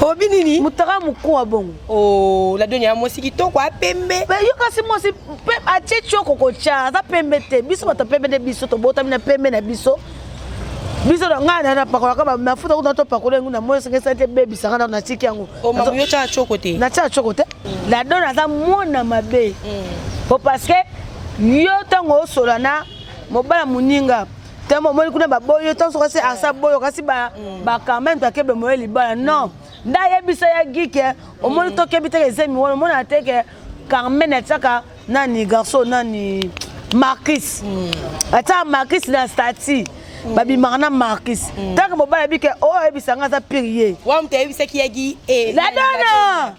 Obi nini? Mutaka mukua bongo. Oh, la donne moi si kitoko a pembe. Mais yo kasi moi si a tchetcho kokocha, za pembe te. Biso bata pembe de biso to bota mina pembe na biso. Biso ngana na pakola ka mafuta ko to pakola nguna moi senge sante baby sanga na tiki yango. Oh, mamu yo cha choko te. Na cha choko te. La donne za mona mabe. Parce que yo tango solana mobala muninga. Temo moi kuna ba boyo to so kasi asa boyo kasi ba quand même to kebe mo libala non. Nda yebisa ya gike o moni to kebi te zemi wona mona teke Carmen ataka nani garçon nani Marcus ata Marcus na stati babi marna Marcus taka mobala bike o yebisa nga za pirier wa mte yebisa ki yagi la dona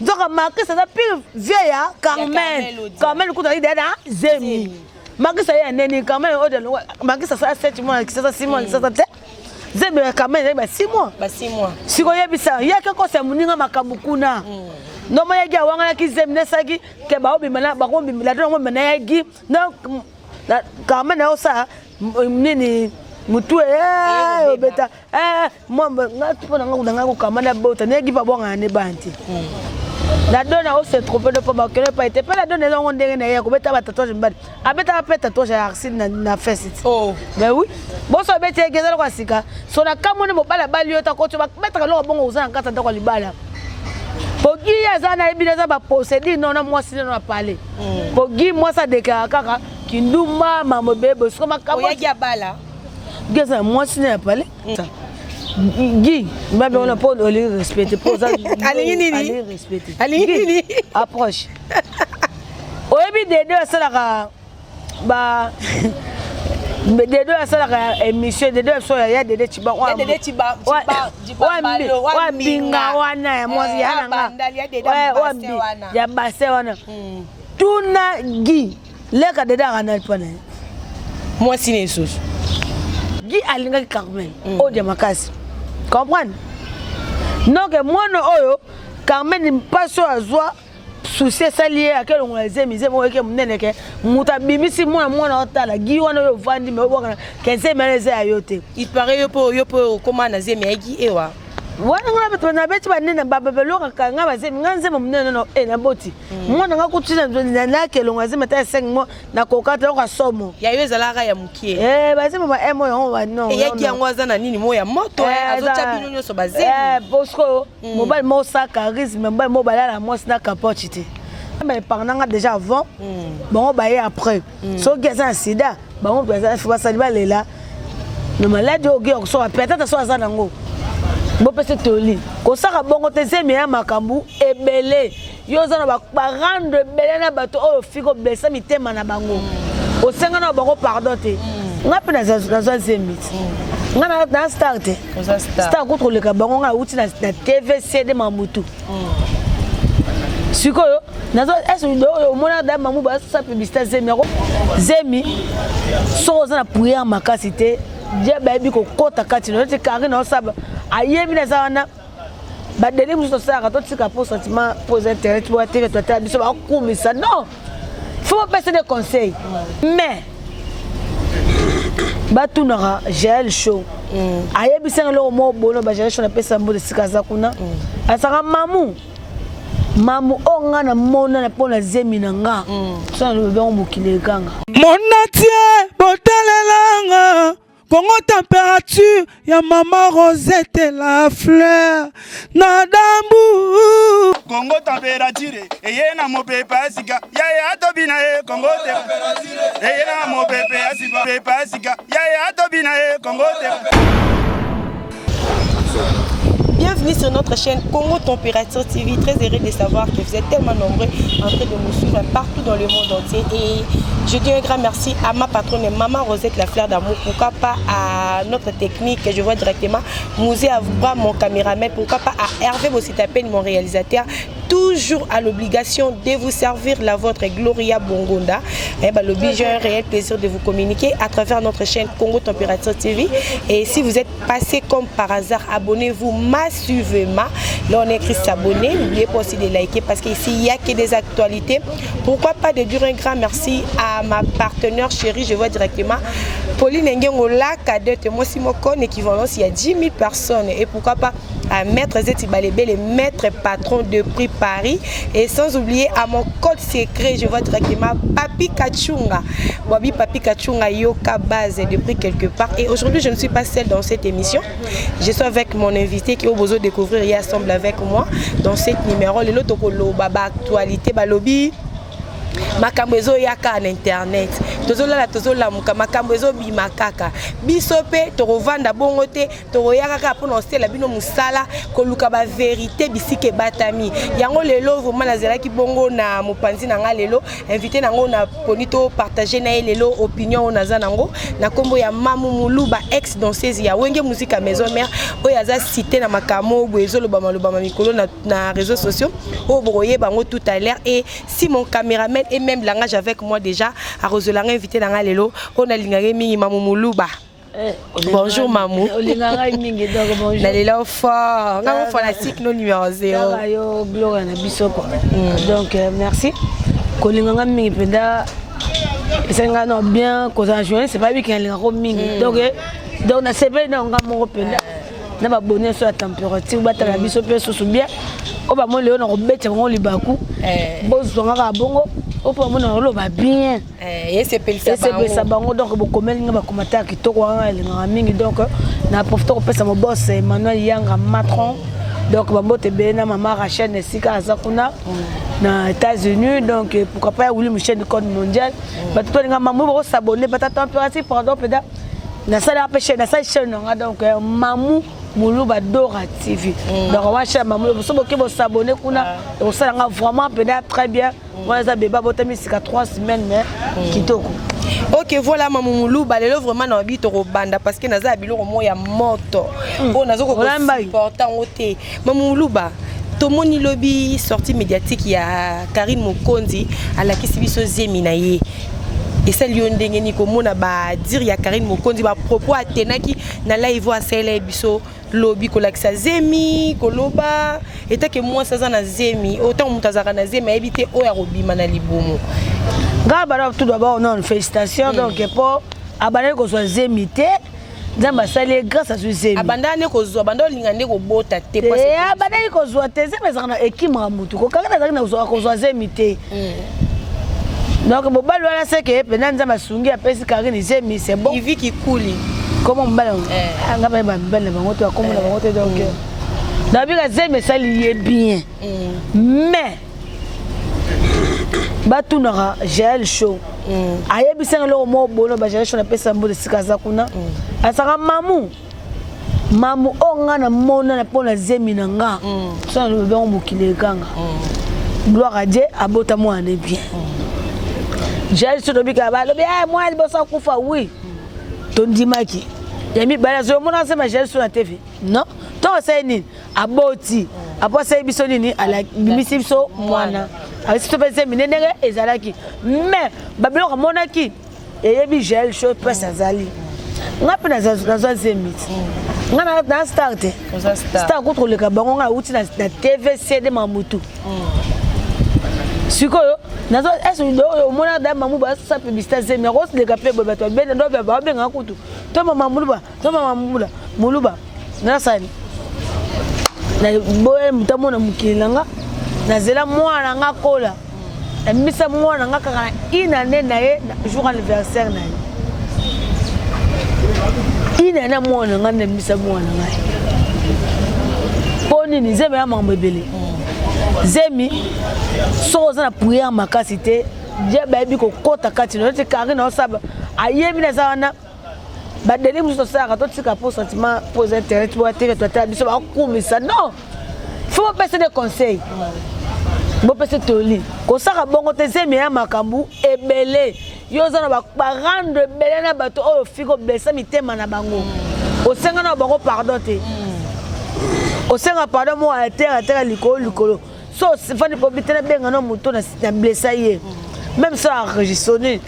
donc Marcus za pire vieille Carmen kuta ide na zemi Marcus ya neni Carmen o de Marcus ça 7 mois qui ça 6 mois qui ça Zebe Carmen ba 6 mois. Ba 6 mois. Siko yebisa yake ko se muninga makabukuna. No mo yagi awanga ki zemne sagi ke ba obi mana ba ko bi la do mo mena yagi no Carmen o sa nini mutu obeta mo ngati pona ngakudanga ko Carmen bota negi ba bonga ne banti. La donne a aussi trompé de pomme que ne pas été pas la donne on dirait n'ayant que bêta tatouage mbad abeta pas tatouage arcine na fesse oh mais oui bon so bêta gezalo kwa sika so na kamone mo bala bali yo ta ko tu ba mettre lo bongo uzana kata ndako libala pogi ya zana ebile za ba posséder non na moi sinon na parler pogi moi ça déclare kaka kinduma mamo bebe so makabo ya ya bala geza moi sinon na parler Guy, mais on a pas de le respecter. Allez, respecter. Allez, approche. Au début des deux, ça la bah des deux, ça la émission des deux, ça y a des tiba. Des tiba, wa binga wana moi ya nanga. Ya basse wana. Tuna Guy, les cas de dara pas. Moi si les sous. Guy alinga Carmen. O de makasi. Comprendre? Non que moi no oyo Carmen pas so azwa souci ça lié à quel on les aime moi que munene ke muta bimisi moi na otala gi wana yo vandi me obona kenze meleze ayote il paraît yo po comment na zemi agi ewa wana ngana beto na beti banene babelo ka nga bazemi nganze munene no na boti mwana nga kutina na ke longa zemi ta 5 mois na kokata ko somo ya yo ezalaka ya mukie bazemi ba emo yo ba non ya ki yango na nini moya moto azocha bino nyoso bazemi bosco mobile mo sa charisme mobile mo balala mo sna capacité mais pendant déjà avant bon ba y après so geza sida bon geza fa saliba lela no malade o gyo so peut-être so azana ngo bo pese toli ko saka bongo te zemi ya makambu ebele yo zana ba rendre belé na bato o fiko blessa mitema na bango o senga na bango pardon te ngapi na za zemi ngana na start star contre le kabango nga uti na TVC de mamutu sikoyo nazo est yo mona da mamu ba sa publicité zemi so zana prière makasité dia baby ko kota kati no te kari na saba ayemi na zana ba dele muso saka to tika pour sentiment pour intérêt pour TV to ta biso ba kumisa non faut pas passer des conseils mais batunaka gel show ayebi senga lo mo bono ba gel show na pesa mbo de sikaza kuna asaka mamu onga na mona na pona zemi na nga so na be mokile kanga monatie botalelanga Congo température ya maman Rosette la fleur Nadambu Congo température eye na mopepe asika ya tobina e Congo température eye na mopepe asika ya tobina e Congo Bienvenue sur notre chaîne Congo Température TV. Très heureux de savoir que vous êtes tellement nombreux en train de nous suivre partout dans le monde entier. Et je dis un grand merci à ma patronne, Maman Rosette la fleur d'amour. Pourquoi pas à notre technique, je vois directement Mouzé Avouba, mon caméraman. Pourquoi pas à Hervé Bossitapen, mon réalisateur. Toujours à l'obligation de vous servir la vôtre Gloria Bongonda. J'ai un réel plaisir de vous communiquer à travers notre chaîne Congo Température TV. Et si vous êtes passé comme par hasard, abonnez-vous massivement. Là, on écrit s'abonner. N'oubliez pas aussi de liker parce qu'ici, il n'y a que des actualités. Pourquoi pas de dire un grand merci à ma partenaire chérie, je vois directement Pauline Ngengo la cadette moi si moko équivalence il y a 10 000 personnes et pourquoi pas à maître Zeti Balébé le maître patron de prix Paris et sans oublier à mon code secret je vois tranquillement Papi Kachunga. Wabi Papi Kachunga Yoka base de prix quelque part et aujourd'hui je ne suis pas seule dans cette émission. Je suis avec mon invité qui a besoin de découvrir et assemble avec moi dans cette numéro le lotokolo baba actualité balobi makambo ezo yaka na internet tozola muka makambo ezo bima kaka biso pe torovanda bongo te toroyaka kaka pona osela bino musala koluka ba vérité bisike batami yango lelo vraiment nazelaki bongo na mopanzi na nga lelo invité nango na ponito partager na lelo opinion naza nango na kombo ya Mamu Muluba ex danseuse ya Wenge Musique Maison Mère oyo aza cité na makamo boezo lobama mikolo na réseaux sociaux o boye bango tout à l'heure et si mon caméraman et même langage avec moi déjà à Roselanga invité dans lelo on a lingare mingi Mamu Muluba. Bonjour Mamou. Olingara mingi donc bonjour. Nalela fort. Ngamo fanatique no numéro 0. Yo gloire na biso quoi. Donc merci. Kolinganga mingi penda senga no bien cause journée c'est pas lui qui a lingara mingi. Donc na sebe na ngamo penda. Na ba bonner sur la température ba ta biso pe so bien. O ba mo leo na robeta ngo libaku. Bozonga ka bongo. O pa mo na lo ba bien. C'est bango donc bokomeli nga ba commentaire kitoko nga linga mingi donc na profiter ko pesa mo boss Emmanuel Yanga Matron donc ba mbote be na mama Rachel Nesika azakuna na États-Unis donc pourquoi pas ouli mu chaîne code mondial ba to linga mamu ko s'abonner ba ta température pardon peda na sala pêcher na sala chaîne nga donc Mamu Muluba Dora TV donc on va chercher Mamu so boke bo s'abonner kuna on sala nga vraiment peda très bien moi ça beba botami sika 3 semaines mais kitoko. Ok voilà Mamu Muluba lelo vraiment na bito ko banda parce que naza biloko moya moto on nazo ko important ote Mamu Muluba tomoni lobby sortie médiatique ya Karine Mokonzi ala kisibiso zemi na ye et ça lion ndenge ni komona ba dire ya Karine Mokonzi ba propos atenaki na live a sele biso lobby ko lakisa zemi koloba eta que moi ça na zemi autant mutazaka na zemi ebité oya robima na libomo ngaba tout d'abord non félicitations donc pour abandonner ko so zemi te nzamba sale grâce à ce zemi abandonner ko zo abandonner lingande ko bota te parce que abandonner ko zo te zemi za na ekima mutu ko kaka na za ko zo zemi te donc bobalo ala seke pena nzamba sungi apesi Karine zemi c'est bon il vit qui coule comment mbalo ngaba ba mbele bango to comme na bango te donc David zemi sali bien mais batunaka gel show ayebisanga lo mo bono ba gel show na pesa mbo de sikaza kuna asaka mamu onga na mona na pona zemi na nga so na be mokile kanga gloire à Dieu abota moi ne bien gel show dobika ba lobi moi bosa kufa oui tondimaki yami bala zo mona se ma gel show na TV non to c'est ni aboti après ça biso nini ala bimisi biso mwana avec ce que minenere ezalaki mais babilo monaki eyebi gel show presse azali ngapi na za zemit ngana na start contre le kabango nga uti na TVC de Mamutu sikoyo nazo eso ndo mona da mamu ba sa publicité zemi rose le kapé bo bato be ndo ba benga kutu to mama Muluba na sani na boye mutamona mukilanga na zela mwana nga kola misa mwana nga kaka ina nena ye jour anniversaire na ye ina na mwana nga misa mwana nga poni ni zemi ya mambebele zemi so za na prière makasi te je ba bi ko kota kati no te Karine na saba ayemi na zana ba deli muso saka to tika pour sentiment pour intérêt pour attirer toi ta biso ba kumisa non faut passer des conseils bo passer toli ko saka bongo te zemi ya makambu ebele yo za na ba rendre belé na bato o fiko besa mitema na bango o senga na bango pardon te o senga pardon mo a terre likolo so fani probité na benga no muto na blessa ye même ça enregistré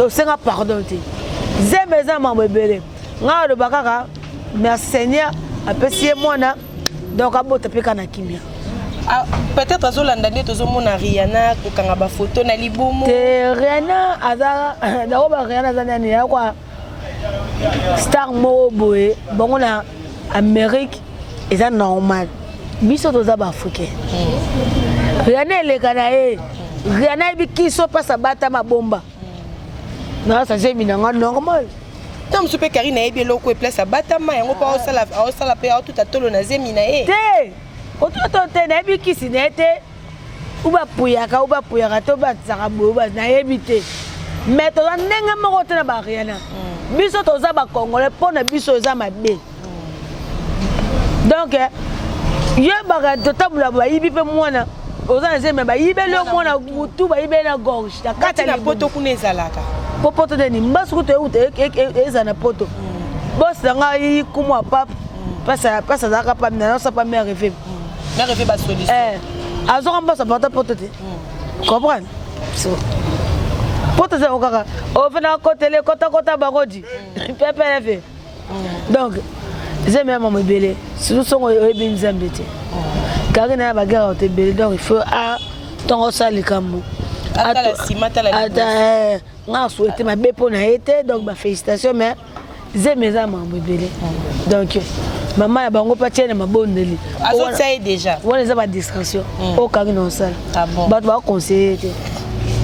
o senga pardon te zemi za mambo ebele nga do bakaka merci Seigneur apesi mwana donc abota peka na kimia peut-être azolanda nde tozomona Rihanna kokanga ba photo na libumu te Rihanna aza na ba Rihanna za nani ya kwa star moko boye bango na Amérique eza normal biso toza ba africain rien eleka na ye rien ayebi kiso mpasa bata mabomba na ça c'est minanga normal tant mosu mpe Karine ayebi eloko eplace abatama yango mpo aosala mpe aotuta tolo na zemi na ye te ototo te nayebi kisi na ye te ubapuyaka te obatisaka boye nayebi te mais toza ndenge moko te na bariana biso toza bakongolais mpo na biso eza mabe donc yebaka totambola bayibi mpe mwana oza na zemi bayibeli yo mwana mutu bayibeli na gorge na kati na poto kuna ezalaka po poto nini mbasuku toyeuta eza na poto bosi nanga yikumwa pape pasa azalaka pami nanosa pami arrivé basolution azoka mbasa pata poto te comprendre poto te okaka ofenaka kotele kotakota bango di pepelefe donc zemi ya mama ebele surtout songo oyebi nzambe te kari na ya bagara oto ebele donc il faut ntongo osala likambo nga souhaité mabe mpo na ye te donc bafélicitation mais zemi eza mambo ebele donc mama ya bango mpa tie na mabondeli azotia ye déjà wana eza badistraction oyo kari na osala bato bakoconseille te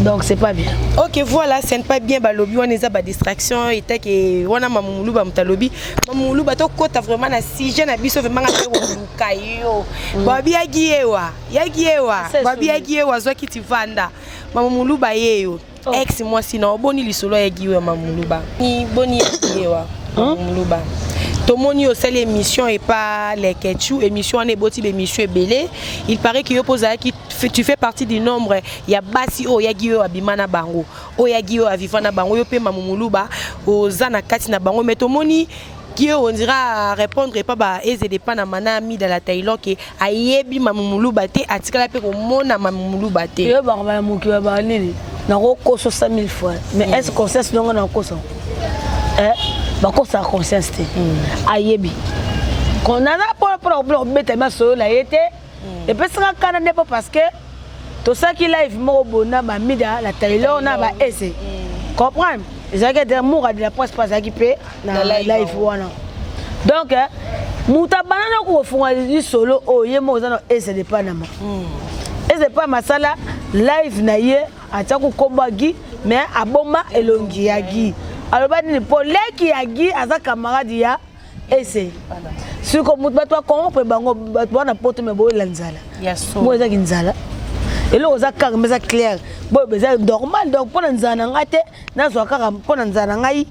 donc c'est pas bien. Ok, voilà, c'est pas bien balobi on eza ba distraction et que wana mamulu ba mutalobi mamulu ba to kota vraiment na sujet na biso vraiment ngate ko kayo babi yagiewa babi yagiewa zo kiti vanda mamulu ba yeyo ex moi sinon boni lisolo yagiewa mamulu ba ni boni yagiewa mamulu ba Tomoni au seul émission et pas les ketchou émission on est boti émission belé il paraît que tu fais partie du nombre ya basi o ya giyo abimana bango o ya giyo avivana bango yo pe mamumuluba o zana kati na bango mais tomoni giyo on dira répondre pas ba ezede pas na mana mi dans la Thaïlande que ayebi mamumuluba te atikala pe ko mona mamumuluba te yo ba ba mukiwa ba nini na ko koso 5000 fois mais est-ce que c'est non na koso bakosa conscience te ayebi qu'on a pour bête ma solo la été et puis ça kana ne pas parce que tout ça qui live mo bona ba mida la Thaïlande na ba ese comprendre ils ont que moura de la presse pas équipé na live wana donc muta banana ko funga di solo o ye mo zano ese de Panama ese pas masala live na ye acha ko kombagi mais aboma elongi yagi alors bani pour leki yagi aza camarade ya ese si ko mutu toi comment peut bango bana poto me bo lanzala yaso bo za kinzala elo oza kaka meza clair bo beza normal donc pour nzana ngate nazo kaka pour nzana ngai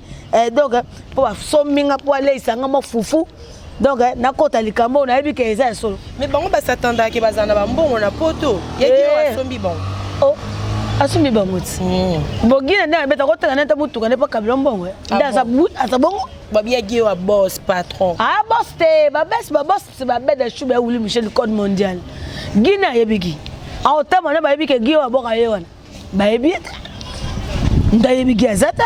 donc pour sominga pour aller sanga mafufu donc na kota likambo na yebi ke eza solo mais bango ba s'attendre ke bazana ba mbongo na poto yegi wa sombi bon oh asumi bangoti bogina nda beta ko tanga nta mutuka ne pa kabilo mbongo ndaza bongo babi yegi wa boss patron boss te ba boss c'est ba beda chube wuli Michel code mondial gina yebigi a otama na ba yebi ke gi wa boka yewana ba yebi nda yebigi azata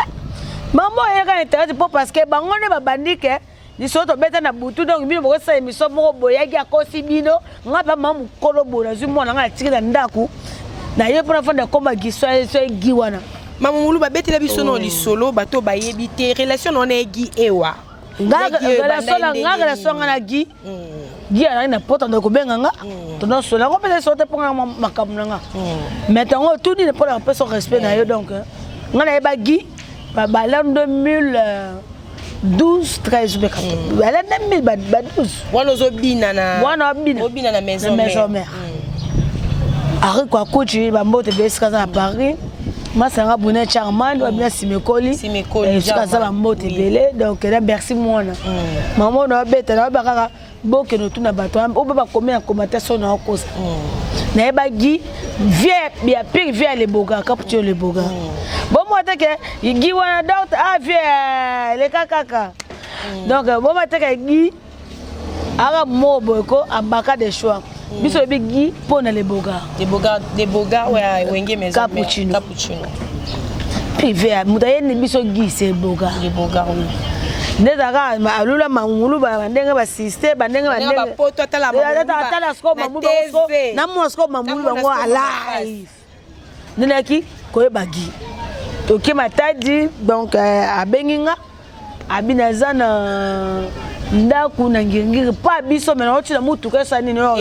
mambo yeka intérêt pour parce que bango ne ba bandike ni soto beta na butu donc bino boko sa émission moko boyagi akosi bino ngapa mamu kolo bona zumo na ngala tikila ndaku na ye pour fond de combat qui soit giwana mamulu ba betela biso no lisolo bato ba yebite relation on est gi ewa relation ngana gi ana na poto ndo ko benganga to no so na ko pele sote ponga makamnanga mais tango tout ni pour la personne respect na yo donc ngana e ba gi ba l'an 2012 13 be kato ba 2012 wana zobina na maison mère Ari kwa coach bambote beska za Paris masanga bune charmant wa bien simekoli jusqu'à ça bambote belé donc là merci mona maman na beta na bakaka boke no tuna bato o ba combien en commentation na kosa na ba gi vie bien pire vie les boga capture les boga bon moi te que gi wana d'autre vie les kakaka donc bon moi te que gi ara mo boko abaka de choix biso bigi pona les boga ouais wenge maison cappuccino privé mudaye ni biso gi c'est boga les boga oui ndezaka alula mangulu ba ndenga ba sister ba ndenga ba poto atala sko mamulu na mosko mamulu bango alive ndaki ko bagi to ke matadi donc abenginga abina zana ndaku na ngingiri pa biso mena oti na mutu kesa nini yo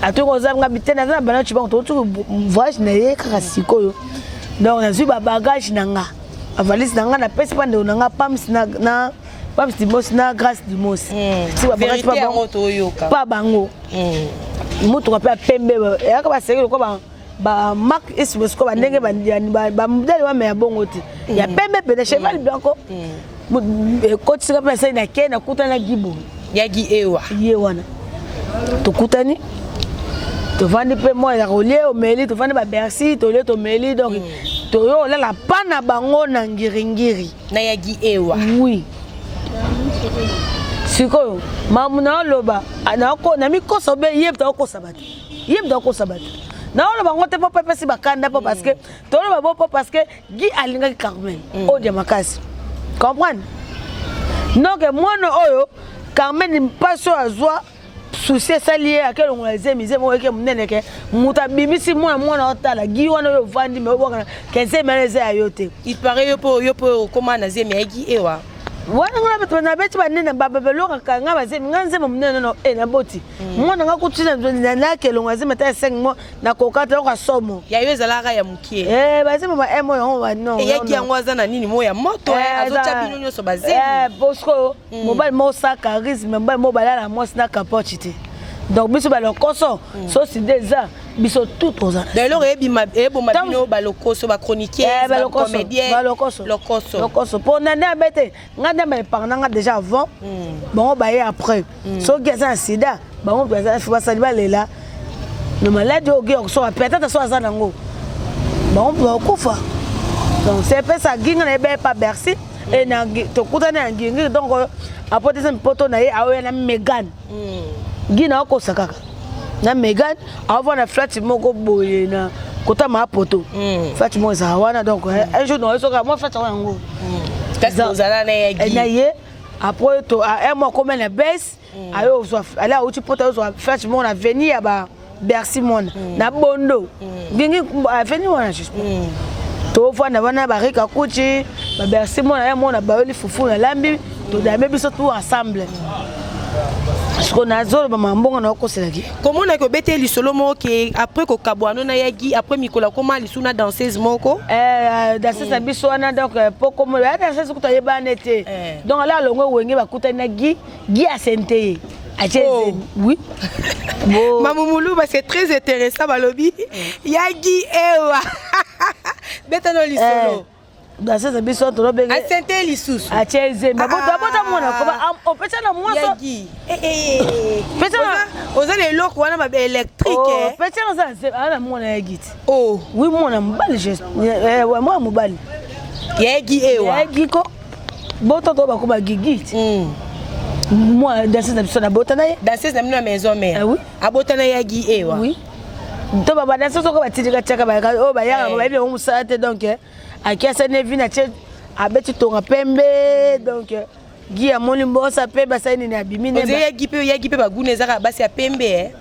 atoko zanga bitena zana bana chiba to voyage na ye kaka sikoyo donc na zui ba bagage nanga avalise nanga na pesi pande nanga pams na pams dimos na grâce dimos si ba bagage pa bango to yoka pa bango mutu ko pa pembe ya ka ba sekelo ko ba mark is ko ba ndenge ba modèle wa me ya bongo ti ya pembe pe de cheval blanco koti sika pesa na kena kutana gibo yagi ewa yewana to kutani to vandi pe moi ya rolie o meli to vandi ba Bercy to le to meli donc to yo la pana bango na ngiringiri na yagi ewa oui siko mamuna loba na ko na mikoso be yebta ko sabati na on bango te papa pesi bakanda po parce que to lo babo parce que gi alinga Carmen o de makasi comprendre donc moi no oyo Carmen paso azwa souci salié à quel on les aime mo ke munene ke muta bimisi moi na otala gi wana yo vandi me obona 15 meleze ayote il paraît yo po comment na zemi agi ewa wana ngala beto na beti banene bababelo ka nga bazemi nganze munene no na boti mwana nga kutina na ke longa zemi ta 5 mois na kokata ko somo ya yo ezalaka ya mukie bazemi ba emo yo ba non yaki yango azana nini mo ya moto azocha bino nyoso bazemi bosco mobile mo sa charisme mobile mo balala mo na capacité donc biso ba lokoso so si déjà biso tout aux ans d'ailleurs eboma bino ba lokoso ba chroniqueur ba comédien ba lokoso pour nana bete nganda ba parnanga déjà avant bon ba y après so geza sida bon ba saliba lela no malade ogi so peut-être so azana ngo bon ba kufa donc c'est pas ça ginga na be pas Bercy et na to kutana ngingi donc apote sem poto na ye awe na Megan gina ko sakaka na Megan avant na flat moko boye na kota ma poto flat mo za wana donc un jour no so ka mo flat wango peut-être zala na yagi na ye après to un mois comme na baisse ayo so ala uti poto so flat mo na venir ya ba Bercy mon na bondo ngingi venir wana juste to fana wana ba rika kuchi ba Bercy mon na mo na ba oli fufu na lambi to da me biso tout ensemble. Comment on a que li solo mo que après ko kabwano na yagi après mikola comment li suna danseuse moko danseuse biso wana donc poko mo ya danseuse ko tayeba nete donc là longo wenge ba kutana gi asente oui Mamoumoulou c'est très intéressant balobi yagi ewa betano li solo danseuse biso to lobe asente li susu acheze mabota mona ko ba on peut na moi so peut oza le loko wana ba électrique peut ça ana mona yagi oh oui mona mbali geste moi mobali yagi ewa yagi ko boto to ba ko ba gigiti moi danseuse biso na bota na ye danseuse na mino maison mère oui abota na yagi ewa oui to ba danseuse ko ba tidika chaka ba o ba yaka ba bi o musate donc akiasa nevi na che abeti tonga pembe donc gi ya moni mbosa pe basani na bimine ba yagi pe ba guneza basi ya pembe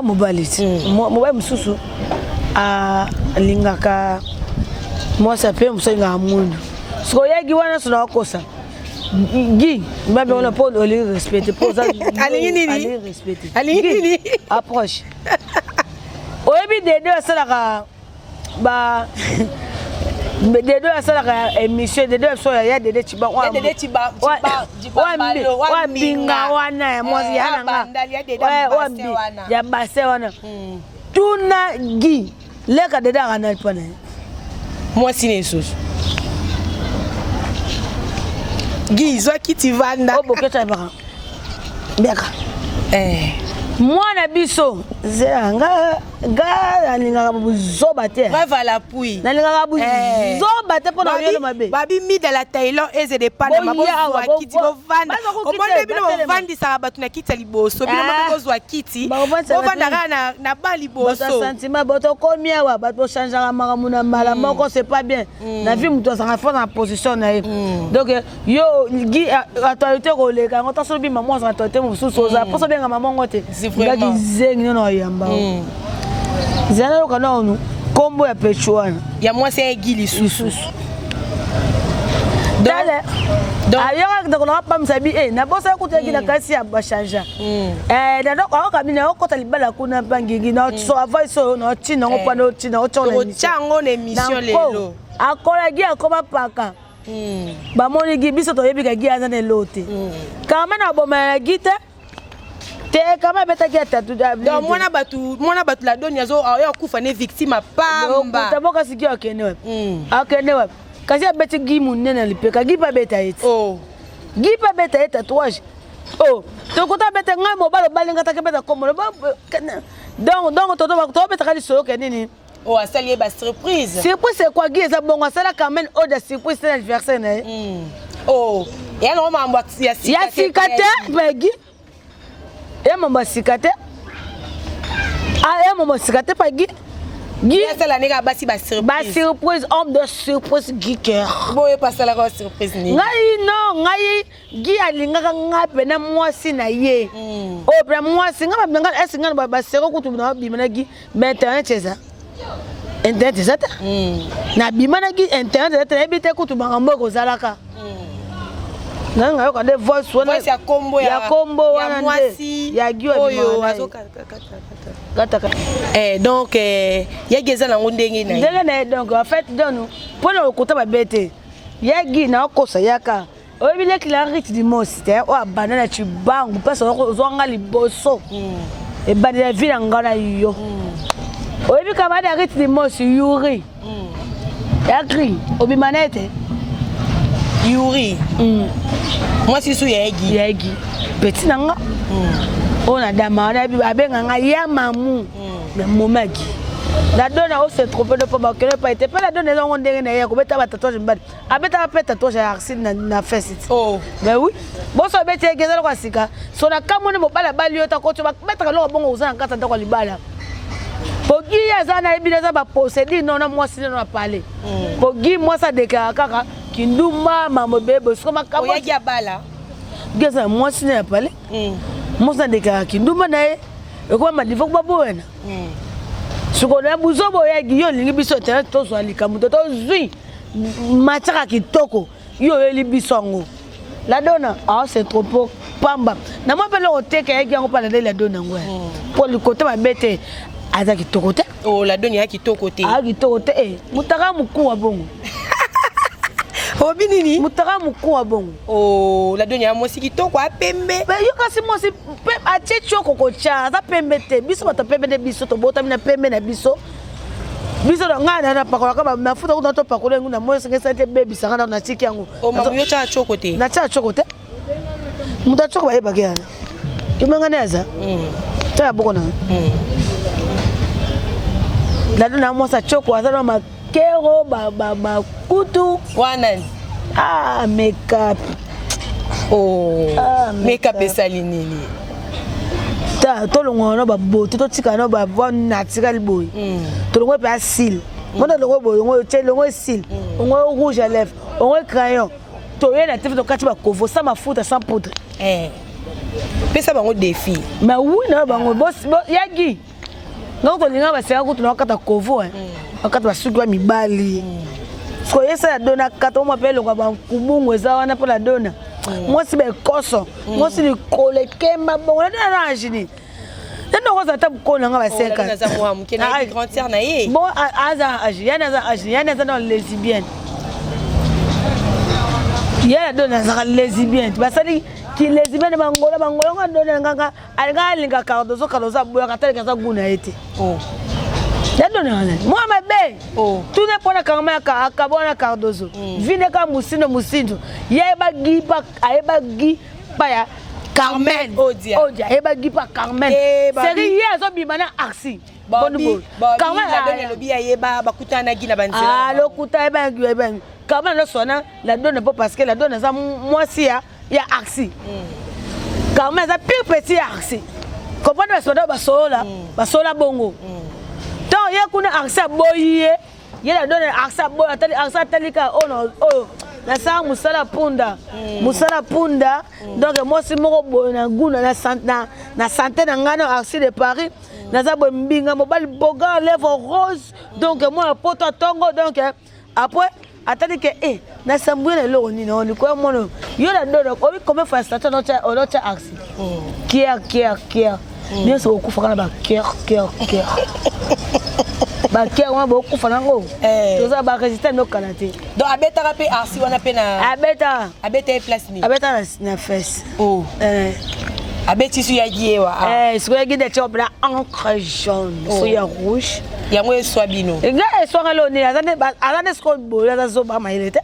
mobali mobali mususu lingaka mbosa pe musenga mundu siko yagi wana sona kosa gi mbabe on pas oli respecter pour ça ali respecter ali approche oyebi dede asalaka ba des deux à ça la émission des deux soit il y a des tiba wa binga wana moi ya nanga ya basse wana tuna gi leka de da kana pana moi sine susu gi zo kiti vanda oboketa ba beka mwana biso nga alingaka buzoba te brava la pui nalingaka buzoba te pona yelo mabe babi mi de la Thaïlande eze de pana mabo zwa kiti bo vanda omonde bino vandi sa batu na kiti liboso bino mabo zwa kiti bo vanda na ba liboso boto sentiment boto komia wa bato changer makamu na mala moko c'est pas bien na vie muto sa fa na position na ye donc yo gi autorité ko leka ngota so bi maman sa autorité mususu za poso benga maman ngote ngaki zengi no yamba zana lo kana onu kombo ya pechuana ya moi c'est gili susu ailleurs donc on a pas m'sabi na bossa ko teki na kasi ya bachanja na donc on kamina ko ta libala kuna bangingi na so avoid so no china ko pa no china o chango na émission lelo akola gi akoma paka ba moni gi biso to yebi ka gi azana lote kama na boma gita te kama beta gi atatu donc mwana batu la doni azo ya kufa ne victime pamba taboka sigi akene wa kasi abeti gi munene lipeka gi pa beta eti gi pa beta eti tatouage to kota beta ngai mobalo balinga ta beta komo donc to beta kali solo kenini asali ba surprise c'est quoi gi eza bongo asala quand même de surprise c'est l'anniversaire na et alors mambo ya sikate bagi mambo sikate mambo sikate pagi Guy, c'est la nègre basi ba surprise, homme de surprise Guy cœur. Boye pas la surprise ni. Ngai Guy alinga nga pena mwasi na ye. Pre mwasi nga benga esinga ba sero kutu na bimana Guy, mais internet ceza. Internet ceza ta. Na bimana Guy internet ta ebite kutu bangambo kozalaka. Nanga yo kande voice wana. Voice ya combo wana mwasi. Ya Guy oyo azoka donc yageza na ndenge na donc en fait donc pour le côté ba bête yagi na kosa yaka obile clarite du monstre o banana chibangu pesa zonga liboso e banana vila ngana yo obi kama da rite du monstre yuri yakri obi manete yuri moi si sou yagi petit nanga on dama na bi abenga nga ya mamu le momagi la donne se tromper de pas que pas été pas la donne on ndenge na ya ko beta ba tatouage mbadi abeta ba tatouage ya arsine na face mais oui bon so beti egeza kwa sika so na kamone mobala bali yo ta ko to ba beta lo bongo uzana kata ta kwa libala pogi ya zana ebina za ba posséder non na moi si non parler pogi moi ça déclare kaka kinduma mamo bebe so ma kamo ya bala geza moi si na parler Mosa deka kinduma nae eko madifo kwa boena sukona buzobo ya giyo lingi biso tena to so alika muto to zui mataka kitoko yo eli bisongo la dona c'est trop peu pamba na mo pele oteka ya giango pala la dona ngwe pour le côté ba bete aza kitoko te la dona ya kitoko te kitoko te mutaka mukuu wa bongo Obinini mutaka mukuu wa bongo la doni ya mosi kitoko apembe yo kasi mosi achecho kokocha za pembe te biso bato pembe de biso to bota mina pembe na biso ngana na pakola ka mafuta ko to pakola nguna mosi ngesa te baby sanga na tiki yango mamu yo cha choko te na cha choko te muta choko ba yeba kana kimanga neza ta boko na la dona mosa choko azana ma kero ba kutu wanani makeup makeup esalinini ta tolongo no ba boto to tika no ba voix naturelle boy tolongo pe asil mona longo boy ngo che longo sil ngo rouge à lèvres ngo crayon to yena te to kati ba kovo sans mafuta sans poudre pesa bango défi mais oui na bango boss yagi non to linga ba sera kutu na kata kovo akati basukwa mibali so yesa ya dona kata mo pele kwa kubungu eza wana pour la dona moi si be koso moi si ni kolekema bongo na arrangini ndio kwa sababu kona nga baseka na za moi mkena grand sœur na ye bon aza yana za dans lesbienne yana dona za lesbienne basali ki lesbienne bangola nga dona nganga alga linga kardozo kaloza boya katali za guna ete moi ma bé tout n'est pas na kama ka akabona kardozo vine ka musindo yeba gipa ayeba gipa ya Carmen Odia ayeba gipa Carmen série yezo bimana aksi bonbo Carmen la donne lobi ayeba bakutana gina banzela lokuta eba Carmen no sona la donne pas parce que la donne ça moi si ya aksi Carmen ça pire petit aksi comprendre soda basola bongo tant ya kuna aksa boye yela donne aksa boye aksa talika ono na sa musala punda donc moi si moko boye na guna na santé na ngano aksi de Paris na za mbinga mobile boga lèvre rose donc moi poto tongo donc après attendez que na sambuye na lo ni no ni ko mono yo la do ko comme fa statut no cha axe kier bien so ku fa na ba kier ba kier wa ba ku fa na ngo to za ba résister no kanate donc abeta rapé arsi wana pe na abeta place ni abeta na fesse abeti su ya giewa so ya gide chobra encre jaune so ya rouge yango eswabino nga eswanga ni azane sko bola za zo ba mailete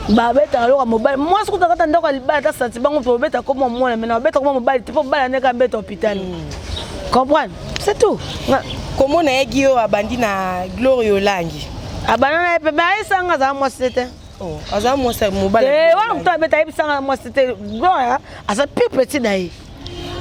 ba beta lo ka mobile moi ce que tu attends ndoko libala ta senti bango to beta comme moi mais na beta comme mobile tipo bala ne ka beta hôpital comprendre c'est tout comment na egio abandi na Glorio Langi abana na pe ba isanga za moi c'était aza moi c'est mobile wa to beta ibisanga moi c'était Gloria asa plus petit dai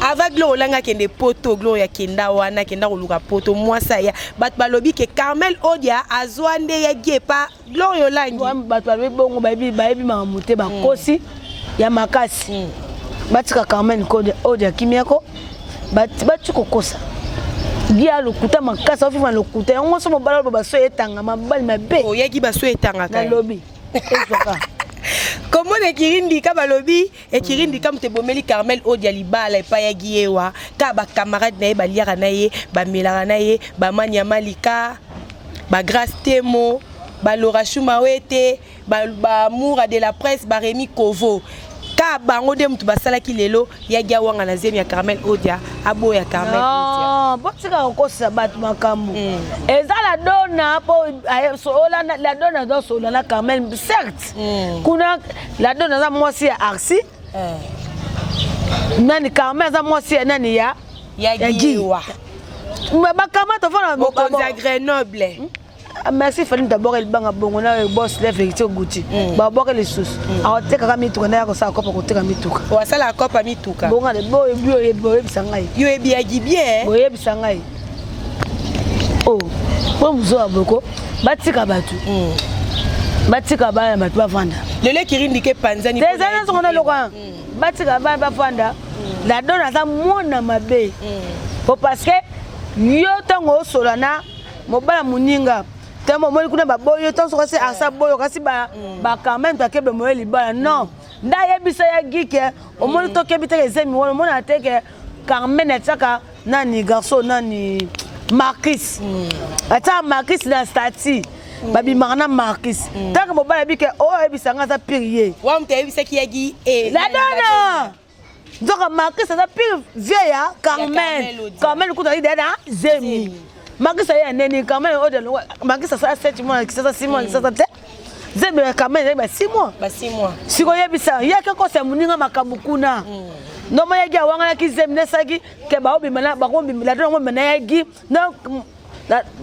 avec Glorio Langa kende poto Gloria kenda wana kenda koluka poto moi ça ya bat balobi ke Carmel Odia azwande ya gepa Glorio Langi bat balobi bongo ba bi mamuté ba kosi ya makasi batika Carmel Odia kimiako bat kokosa dia lokuta makasa ofifa lokuta yango so mobala ba so etanga mabali mabe yaki ba so etanga na lobby ezoka comment ekirindi ka balobi ekirindi ka mtebomeli Carmel Odia libala epa ya giewa ka ba camarade na ye ba liara na ye ba melaka na ye ba manya malika ba Grace Temo ba Laura Chumawete ba Moura de la presse ba Rémi Kovo ka bango de mutu basala ki lelo ya giawanga na zemi ya Carmel Odia abo ya Carmel Odia botika ko sabat makambu ezala dona po sola la dona do sola na Carmel certes kuna la dona za mosi ya arsi nani Carmel za mosi ya nani ya giwa bakama to fona mokonza Grenoble. Merci Fanny d'abord il banga bongo na boss le vérité Gucci ba boka les sous a teka ka mituka na ko sa ko ko teka mituka wa sala kopa mituka bonga le boy bisangai yo ebi agi bien boy bisangai po muzo aboko batika batu batika ba batu bavanda lele kirindi ke panzani des années on a le coin batika ba bavanda la dona za mona mabe po parce que yo tango solana mobala muninga temo moli kuna ba boyo tonso kasi asa boyo kasi ba quand même to kebe moyo libala non nda yebisa ya gike o moli to kebita ezemi wona mona teke Carmen etaka nani garçon nani Marquis ata Marquis na stati babi marna Marquis taka mobala bike o yebisa ngasa pirier wa mte yebisa ki yagi la dona donc Marquis ça pire vieille Carmen kuta ida zemi Magisa ya neni quand même au de Magisa ça 7 mois ça 6 mois ça te zebe quand même ba 6 mois ba 6 mois siko yebisa ya ke ko se muninga makambukuna no ma ya wanga ki zemne sagi ke ba obi mana ba ko bi la do mo na yagi donc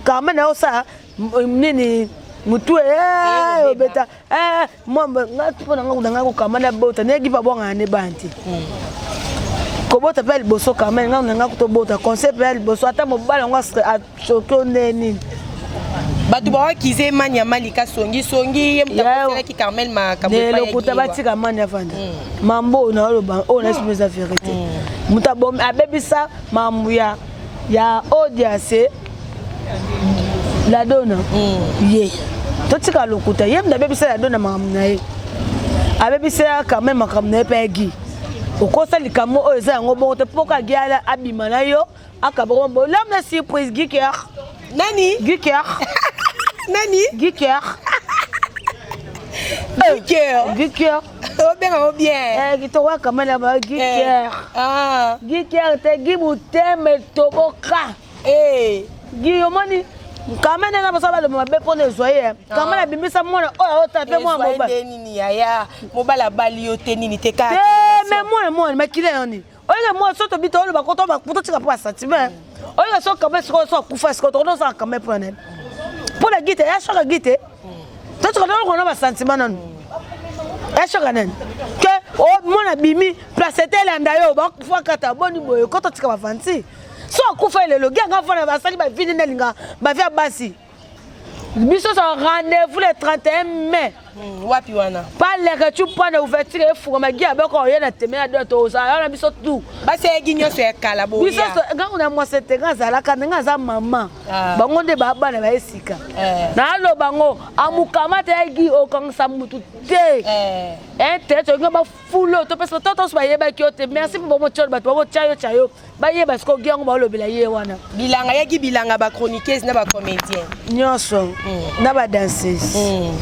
quand même ça nini mutu beta mo ngatu na ngudanga ko kamana bota ne gi ba bonga ne banti Kobota pel boso quand même nga ko to bota concept pel boso ata mobala ngo a choco neni batu ba kize manya malika songi ye mtakosela ki Carmel makambo pa le kuta batika manya fanda mambo na lo ba on a mes affaires muta bom abebisa mamu ya Odia se la dona ye to tika lokuta ye mdabebisa la dona mamu na ye abebisa quand même makambo na pa gi okosa likamo o eza ngo bongo te poka giala abima na yo akabro bo l'homme de surprise Giker nani Giker o bien gito wa kamela ba Giker Giker te gibu teme toboka Guillaume Kamene na basaba le mabe pour les joyeux. Kamene bimisa mona o tape moi mobala. Nini yaya mobala bali yo tenini te ka. Mais moi makile yoni. Oye moi so to bito lo ba koto ba puto tika pa sentiment. Oye so kamene so kufa so to no sa kamene prendre. Pour la guite ya choka guite. To to ko no ba sentiment non. Ya choka nen. Que o mona bimi place tele ndayo ba kufa kata boni boyo koto tika ba fanti. So kufa lelo ganga fona ba sali ba vini nelinga ba via basi biso ça rendez-vous le 31 mai. Wapi wana. Pas les que tu prends l'ouverture et fou ma guia ba ko yena temela de to ça na biso tout. Ba se ginyo se kala bo. Biso nga on a moi c'était nga za la kana za maman. Bango nde ba bana ba esika. Na lo bango amukama te gi o kan sa mutu te. Te to nga ba fulo to parce que toto so ba yeba ki o te merci pour mon chol ba to bo chayo. Ba yeba sko giango ba lo bila ye wana. Bilanga yaki bilanga ba chroniqueuse na ba comédien. Nyonso. Na ba danseuse.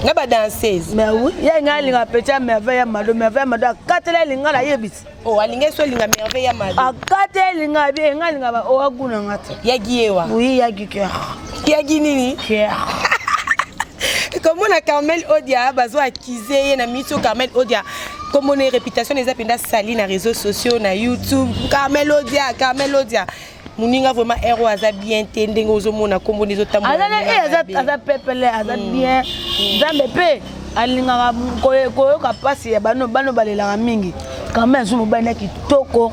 Na ba danseuse. Mais oui, il y a un petit merveille mado, à 4 linga la yebit. Oh, alinga so linga merveille mado. À 4 linga bien, linga ba o aguna ngata. Yagi ewa. Oui, yagi cœur. Yagi nini? Cœur. Comment na Carmel Odia bazo akize na miso Carmel Odia. Comme on a réputation les apenda sali na réseaux sociaux na YouTube. Carmel Odia. Muninga vraiment héros aza bien tendeng ozomona kombo nezo tamona. Aza pepele aza bien. Zambe pe alinga ko ka pasi ya bano balela mingi. Quand même zo mobana kitoko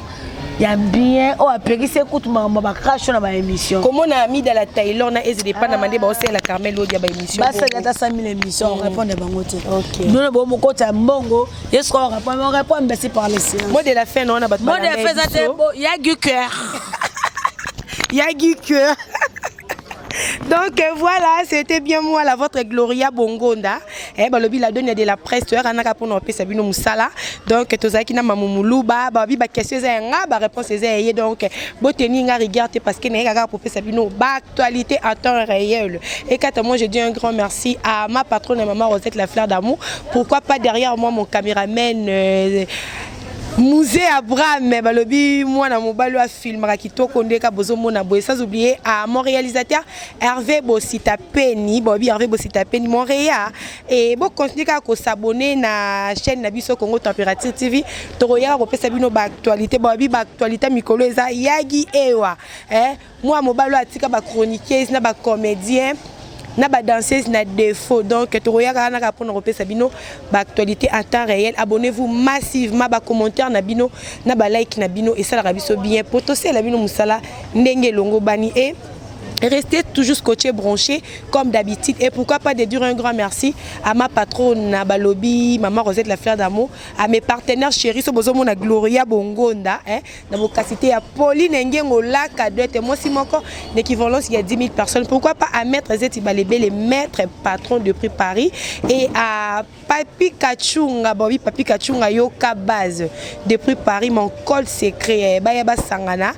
ya bien o apekise kutu ma crash na ba émission. Comment on a mis dans la Thaïlande na ezede pas na mande ba osé la Carmel Odia ba émission. Ba c'est ta 5000 émissions répondre bango te. OK. Nous bo mo kota mbongo, est-ce qu'on répond merci par les séances. Mot de la fin on a battu. Mot de la fin ça c'est ya du cœur. Yagi cœur. Donc voilà, c'était bien moi la votre Gloria Bongonda. Balobi la donne de la presse anaka pour nous pesa bino musala. Donc tozaki na mamumuluba, ba question za nga ba réponse za donc boteni nga regarder parce que na pour pesa bino ba actualité en temps réel. Et quand moi je dis un grand merci à ma patronne maman Rosette la fleur d'amour. Pourquoi pas derrière moi mon caméraman Musée Abraham, balobi moi na mobalo a filmera kitoko ndeka bozo mona boye sans oublier à mon réalisateur Hervé Bosita Peni, Bobby Hervé Bosita Peni Montréal et bon continuer à s'abonner na chaîne na biso Congo Température TV toroya ko pesa bino ba actualité Bobby ba actualité mikolo eza yagi ewa moi mobalo atika ba chroniqueuse na ba comédien na ba danseuse na défaut donc toroyaka na pour nous repérer bino ba actualité en temps réel abonnez-vous massivement ba commentaire na bino na ba like na bino et ça la biso bien potosé la bino musala ndenge longo bani et restez toujours scotché branché comme d'habitude et pourquoi pas de dire un grand merci à ma patronne na balobi maman Rosette la fleur d'amour à mes partenaires chéris so bozo mona Gloria Bongonda na bokasité ya Pauline Ngengo la cadette moi si moko l'équivalence il y a 10 000 personnes pourquoi pas à maître Zeti Balébé les maîtres patrons de prix Paris et à Papi Kachunga Bobby Papi Kachunga Yoka base de prix Paris mon col secret Bayaba Sangana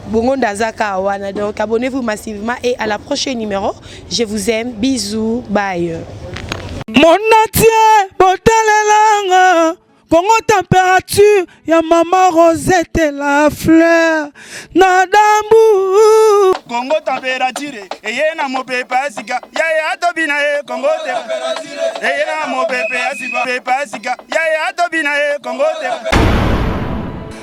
Bongonda Zaka wana donc abonnez-vous massivement et à la prochaine numéro je vous aime bisous bye mon natie botalelanga Congo température ya maman Rosette la fleur na dambu Congo température eye na mopepa sika ya tobina Congo température eye na mopepa sika ya tobina Congo température